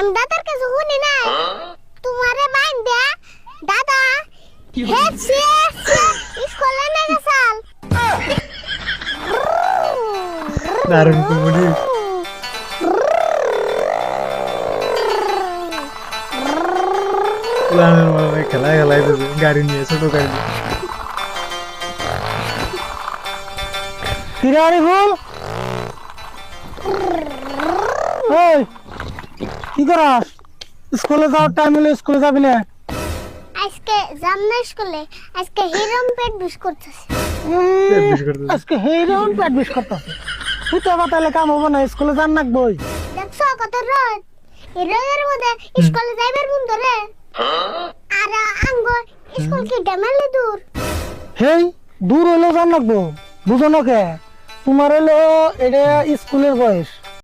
আমি দাদার কাছে শুনি নাই তোমারে বাইন দে দাদা হেছি স্কুলে না গেছাল দারুণ কমেডি। প্লানের মানে খেলায় দিয়েছে গাড়ি নিয়ে, ছোট গাড়ি নিয়ে। কিরারি ফুল এই কি করাস? স্কুলে যাওয়ার টাইম হলে স্কুলে যাবি না? আজকে জামনা স্কুলে আজকে হিরম পেট বিশ করতেছে পেট বিষ করতেছে। আজকে হেরোন পেট বিষ করতেছে। তুই তো তাহলে কাম হবো না, স্কুলে যান না বই। দেখছো কত রোদ এই রোদের মধ্যে স্কুলে যাইবার মন ধরে আর আঙ্গ স্কুল কি ডেমালে দূর হেই দূর হইলেও যান লাগবো, বুঝো না কে? তোমার হলো এটা স্কুলের বয়স,